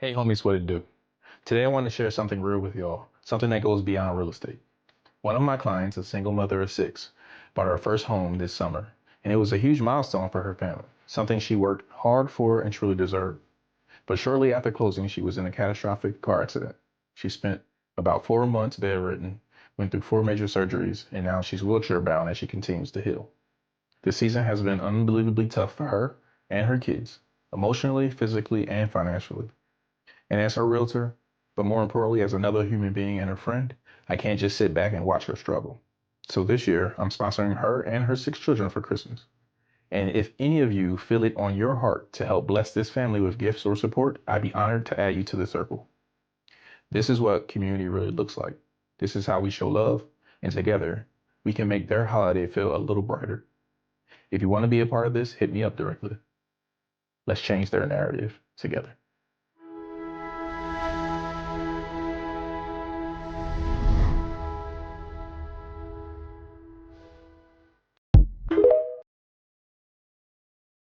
Hey homies, what it do? Today I want to share something real with y'all, something that goes beyond real estate. One of my clients, a single mother of six, bought her first home this summer, and it was a huge milestone for her family, something she worked hard for and truly deserved. But shortly after closing, she was in a catastrophic car accident. She spent about 4 months bedridden, went through four major surgeries, and now she's wheelchair bound as she continues to heal. This season has been unbelievably tough for her and her kids, emotionally, physically, and financially. And as her realtor, but more importantly, as another human being and a friend, I can't just sit back and watch her struggle. So this year, I'm sponsoring her and her six children for Christmas. And if any of you feel it on your heart to help bless this family with gifts or support, I'd be honored to add you to the circle. This is what community really looks like. This is how we show love, and together, we can make their holiday feel a little brighter. If you want to be a part of this, hit me up directly. Let's change their narrative together.